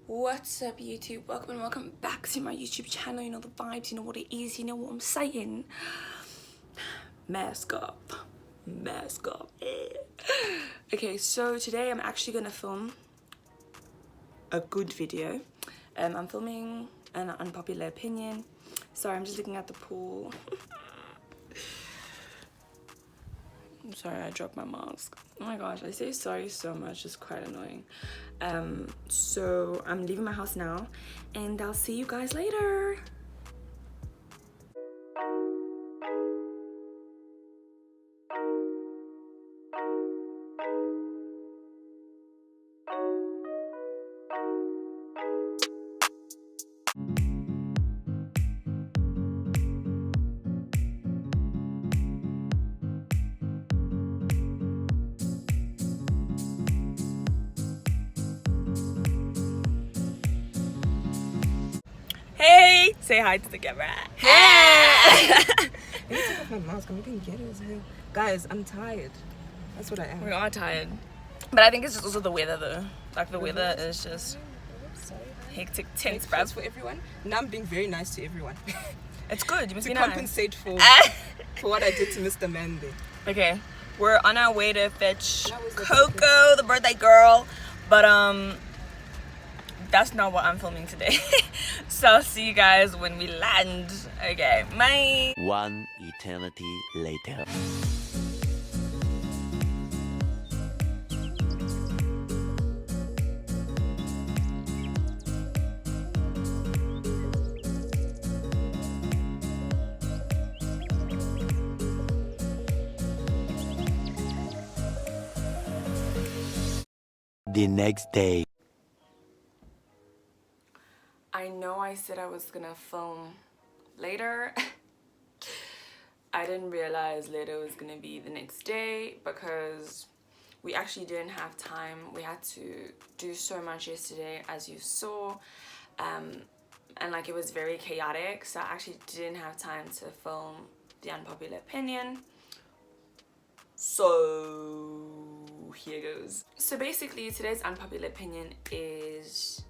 What's up, YouTube? Welcome and welcome back to my YouTube channel. You know the vibes, you know what it is, you know what I'm saying. Mask up. Okay, so today I'm actually gonna film a good video. I'm filming an unpopular opinion. Sorry, I'm just looking at the pool. I'm sorry, I dropped my mask. Oh my gosh, I say sorry so much, it's quite annoying. So I'm leaving my house now and I'll see you guys later. Hey, say hi to the camera. Hey. I need to take off my mask. I'm looking ghetto as hell. Guys, I'm tired. That's what I am. We are tired, but I think it's just also the weather though. Like the weather is just hectic, tense, bruv. For everyone. Now I'm being very nice to everyone. It's good. You must to be nice. compensate for what I did to Mr. Man there. Okay, we're on our way to fetch Coco, the birthday girl, but that's not what I'm filming today. So I'll see you guys when we land. Okay, bye. One eternity later. The next day. I know I said I was gonna film later. I didn't realize later was gonna be the next day because we actually didn't have time. We had to do so much yesterday, as you saw, and like it was very chaotic, so I actually didn't have time to film the unpopular opinion. So here goes. So basically today's unpopular opinion is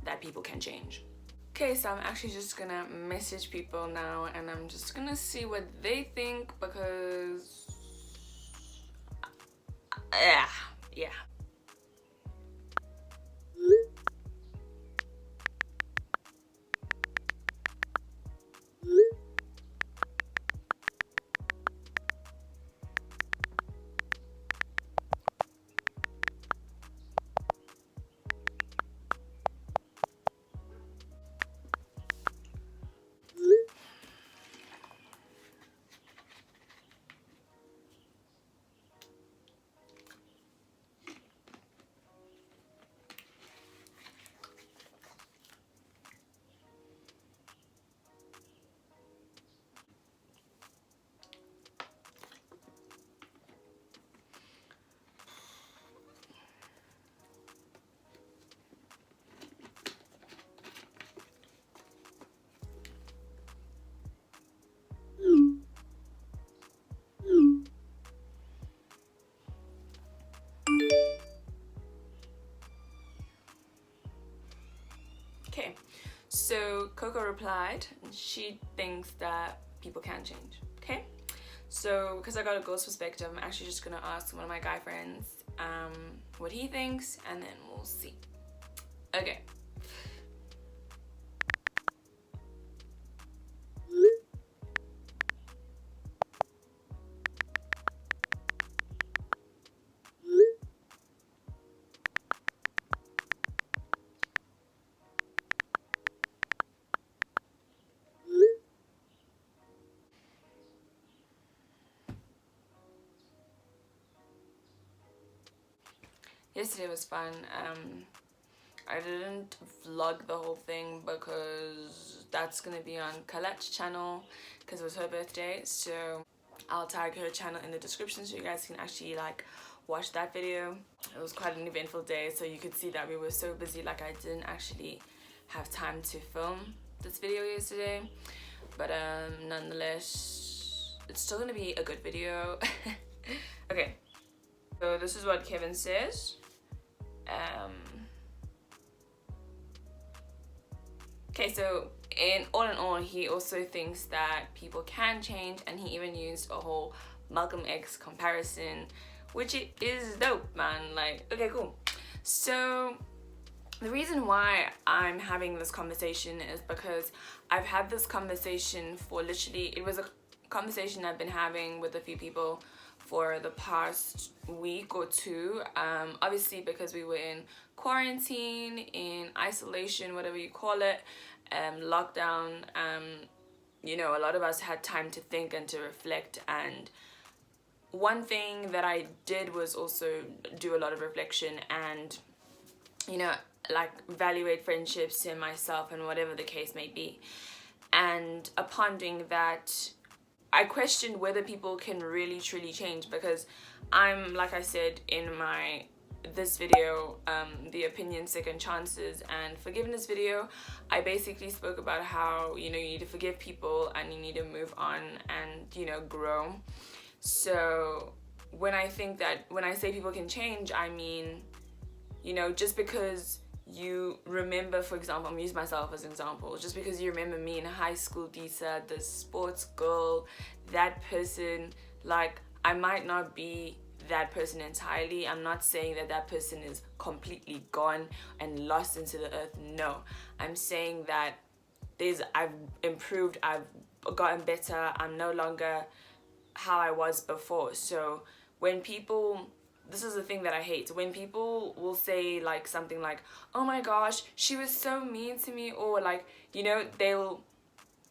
that people can change. Okay, so I'm actually just gonna message people now and I'm just gonna see what they think because yeah. Okay, so Coco replied, she thinks that people can change, okay? So, because I got a girl's perspective, I'm actually just gonna ask one of my guy friends what he thinks, and then we'll see. Okay. Yesterday was fun. I didn't vlog the whole thing because that's gonna be on Kalat's channel because it was her birthday, so I'll tag her channel in the description so you guys can actually like watch that video. It was quite an eventful day, so you could see that we were so busy, like I didn't actually have time to film this video yesterday, but nonetheless it's still gonna be a good video. Okay, so this is what Kevin says. Okay, so in all, he also thinks that people can change, and he even used a whole Malcolm X comparison, which it is dope, man. Like, okay, cool. So the reason why I'm having this conversation is because I've had this conversation for literally, it was a conversation I've been having with a few people for the past week or two. Obviously, because we were in quarantine, in isolation, whatever you call it, lockdown, you know, a lot of us had time to think and to reflect. And one thing that I did was also do a lot of reflection and, you know, like evaluate friendships in myself and whatever the case may be. And upon doing that, I questioned whether people can really truly change, because I'm, like I said in this video, the opinion second chances and forgiveness video, I basically spoke about how, you know, you need to forgive people and you need to move on and, you know, grow. So when I say people can change, I mean, you know, just because you remember, for example, I'm using myself as an example, just because you remember me in high school, Disa, the sports girl, that person, like, I might not be that person entirely. I'm not saying that person is completely gone and lost into the earth. No, I'm saying that I've improved, I've gotten better, I'm no longer how I was before. So when people, this is the thing that I hate, when people will say like something like, oh my gosh, she was so mean to me, or like, you know, they'll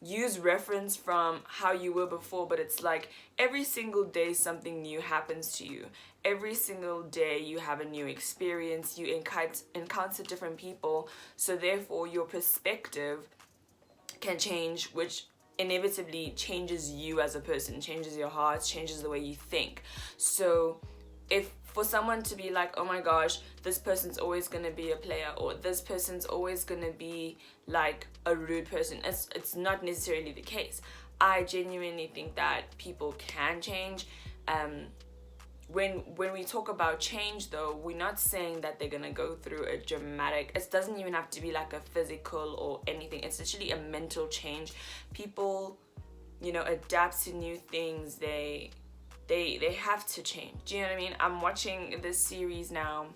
use reference from how you were before, but it's like every single day something new happens to you. Every single day you have a new experience, you encounter different people, so therefore your perspective can change, which inevitably changes you as a person, changes your heart, changes the way you think. So if for someone to be like, oh my gosh, this person's always gonna be a player, or this person's always gonna be like a rude person, it's not necessarily the case. I genuinely think that people can change. When we talk about change though, we're not saying that they're gonna go through a dramatic, it doesn't even have to be like a physical or anything, it's literally a mental change. People, you know, adapt to new things, they have to change. Do you know what I mean? I'm watching this series now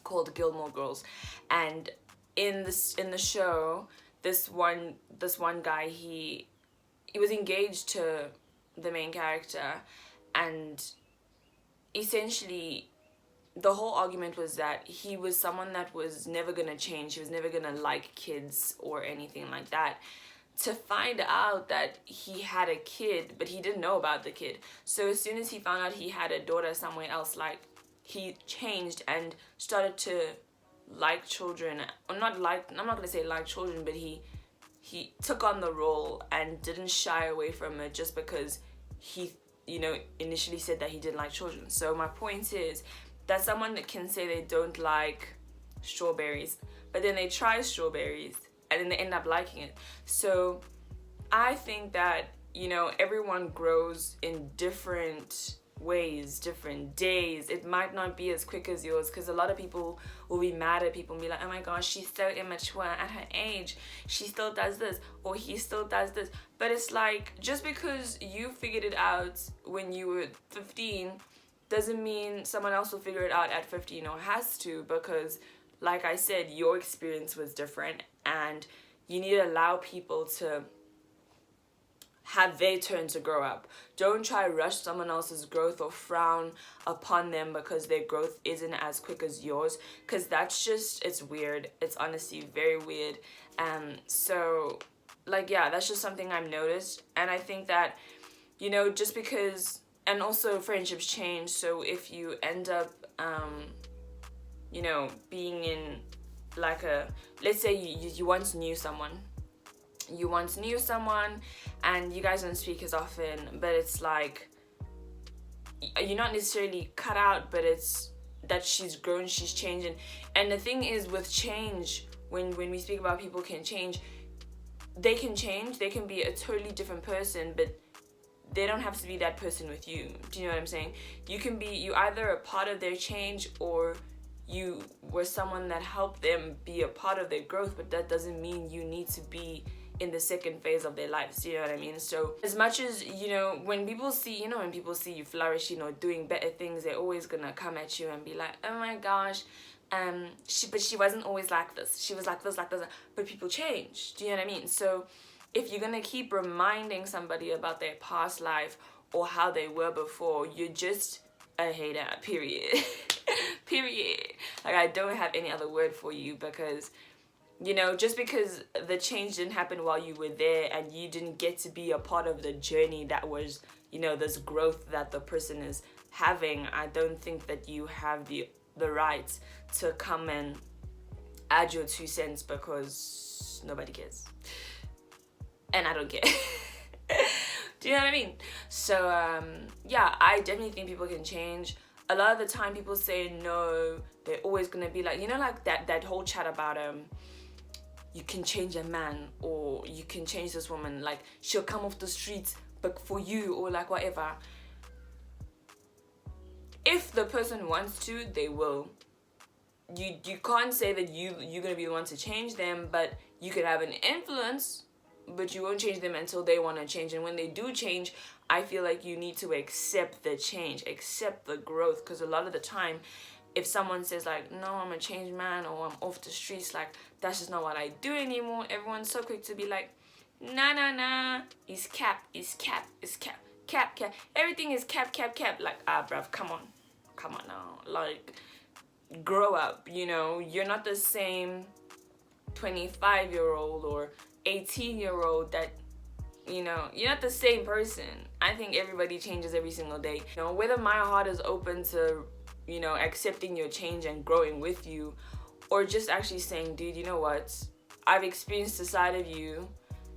called Gilmore Girls, and in the show, this one guy, he was engaged to the main character, and essentially the whole argument was that he was someone that was never gonna change, he was never gonna like kids or anything like that, to find out that he had a kid, but he didn't know about the kid. So as soon as he found out he had a daughter somewhere else, like, he changed and started to like children. I'm not gonna say like children, but he took on the role and didn't shy away from it just because he, you know, initially said that he didn't like children. So my point is that someone that can say they don't like strawberries, but then they try strawberries and then they end up liking it. So I think that, you know, everyone grows in different ways, different days. It might not be as quick as yours, because a lot of people will be mad at people and be like, oh my gosh, she's so immature at her age, she still does this, or he still does this. But it's like, just because you figured it out when you were 15 doesn't mean someone else will figure it out at 15 or has to, because like I said, your experience was different, and you need to allow people to have their turn to grow up. Don't try to rush someone else's growth or frown upon them because their growth isn't as quick as yours, because that's just, it's weird. It's honestly very weird. So like, yeah, that's just something I've noticed. And I think that, you know, just because, and also friendships change. So if you end up you know, being in like a, let's say you once knew someone, and you guys don't speak as often, but it's like, you're not necessarily cut out, but it's that she's grown, she's changing. And the thing is with change, when we speak about people can change, they can be a totally different person, but they don't have to be that person with you. Do you know what I'm saying? You either a part of their change, or you were someone that helped them be a part of their growth, but that doesn't mean you need to be in the second phase of their lives. You know what I mean? So as much as, you know, when people see you flourishing or doing better things, they're always gonna come at you and be like, oh my gosh, she wasn't always like this, she was like this, but people change. Do you know what I mean? So if you're gonna keep reminding somebody about their past life or how they were before, you're just a hater, period. Period. Like, I don't have any other word for you, because, you know, just because the change didn't happen while you were there and you didn't get to be a part of the journey that was, you know, this growth that the person is having, I don't think that you have the right to come and add your 2 cents, because nobody cares. And I don't care. Do you know what I mean? So, yeah, I definitely think people can change. A lot of the time people say no, they're always gonna be like, you know, like that whole chat about you can change a man, or you can change this woman, like she'll come off the streets but for you, or like whatever. If the person wants to, they will. You can't say that you're gonna be the one to change them, but you could have an influence, but you won't change them until they want to change. And when they do change, I feel like you need to accept the change, accept the growth, because a lot of the time, if someone says like, no, I'm a changed man, or I'm off the streets, like, that's just not what I do anymore, everyone's so quick to be like, nah, it's cap, everything is cap, like, bruv, come on now, like, grow up, you know, you're not the same 25-year-old or 18-year-old that, you know, you're not the same person. I think everybody changes every single day. You know, whether my heart is open to, you know, accepting your change and growing with you, or just actually saying, dude, you know what, I've experienced a side of you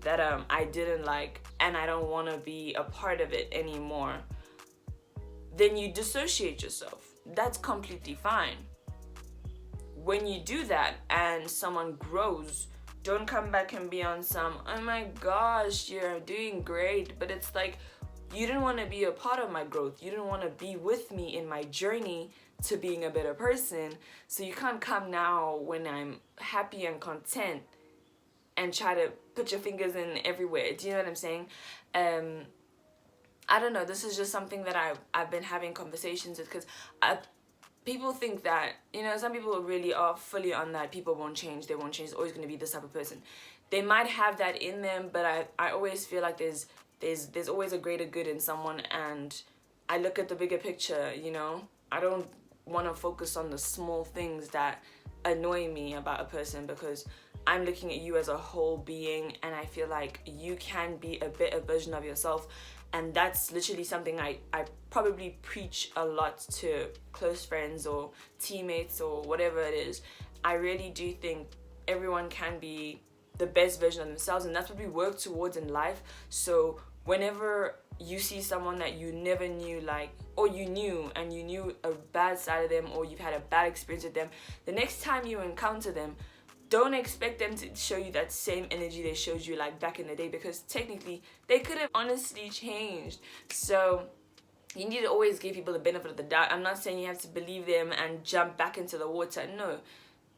that I didn't like, and I don't want to be a part of it anymore, then you dissociate yourself. That's completely fine. When you do that and someone grows, don't come back and be on some, oh my gosh, you're doing great. But it's like, you didn't want to be a part of my growth. You didn't want to be with me in my journey to being a better person. So you can't come now when I'm happy and content and try to put your fingers in everywhere. Do you know what I'm saying? I don't know. This is just something that I've been having conversations with, because people think that, you know, some people really are fully on that people won't change, they won't change, it's always going to be this type of person. They might have that in them, but I always feel like there's always a greater good in someone, and I look at the bigger picture, you know. I don't want to focus on the small things that annoy me about a person, because I'm looking at you as a whole being, and I feel like you can be a better version of yourself. And that's literally something I probably preach a lot to close friends or teammates or whatever it is. I really do think everyone can be the best version of themselves, and that's what we work towards in life. So whenever you see someone that you never knew, like, or you knew and you knew a bad side of them, or you've had a bad experience with them, the next time you encounter them, don't expect them to show you that same energy they showed you like back in the day, because technically they could have honestly changed. So you need to always give people the benefit of the doubt. I'm not saying you have to believe them and jump back into the water. No,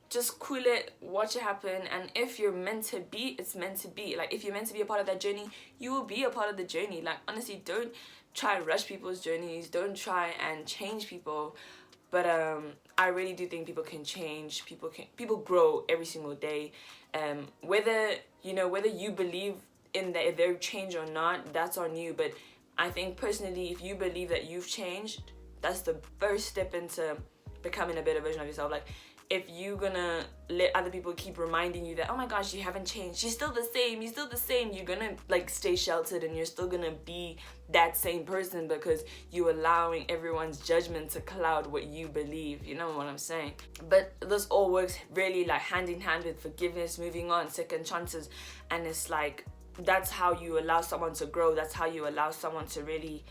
just cool it, watch it happen, and if you're meant to be, it's meant to be. Like, if you're meant to be a part of that journey, you will be a part of the journey. Like, honestly, don't try to rush people's journeys, don't try and change people. But I really do think people can change. People grow every single day. Whether you believe in their change or not, that's on you. But I think personally, if you believe that you've changed, that's the first step into becoming a better version of yourself. Like, if you're gonna let other people keep reminding you that, oh my gosh, you haven't changed, you're still the same, you're gonna like stay sheltered, and you're still gonna be that same person, because you're allowing everyone's judgment to cloud what you believe. You know what I'm saying? But this all works really like hand in hand with forgiveness, moving on, second chances. And it's like, that's how you allow someone to grow. That's how you allow someone to really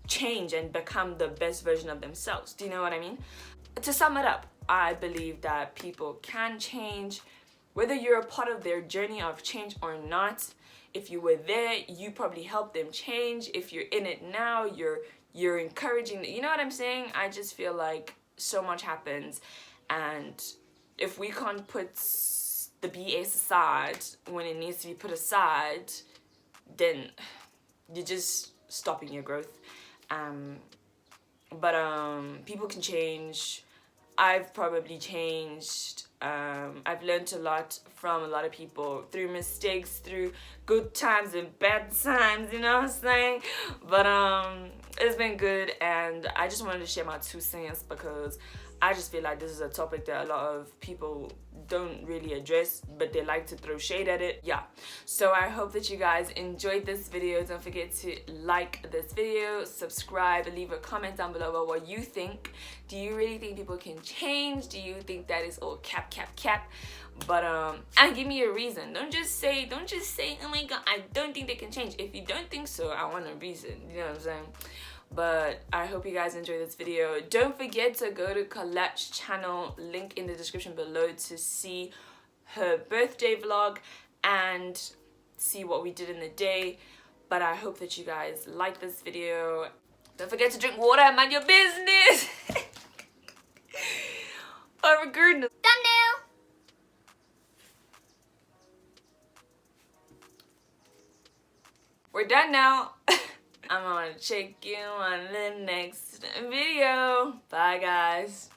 change and become the best version of themselves. Do you know what I mean? To sum it up, I believe that people can change, whether you're a part of their journey of change or not. If you were there, you probably helped them change. If you're in it now, you're encouraging. You know what I'm saying? I just feel like so much happens, And if we can't put the BS aside when it needs to be put aside, then you're just stopping your growth. But people can change. I've probably changed. I've learned a lot from a lot of people through mistakes, through good times and bad times, you know what I'm saying? But it's been good, and I just wanted to share my 2 cents because I just feel like this is a topic that a lot of people don't really address, but they like to throw shade at it. Yeah, so I hope that you guys enjoyed this video. Don't forget to like this video, subscribe, and leave a comment down below about what you think. Do you really think people can change? Do you think that is all cap? But and give me a reason. Don't just say, oh my god, I don't think they can change. If you don't think so, I want a reason. You know what I'm saying? But I hope you guys enjoyed this video. Don't forget to go to Colette's channel, link in the description below, to see her birthday vlog and see what we did in the day. But I hope that you guys like this video. Don't forget to drink water and mind your business. Oh, goodness. Thumbnail! We're done now. I'm gonna check you on the next video. Bye, guys.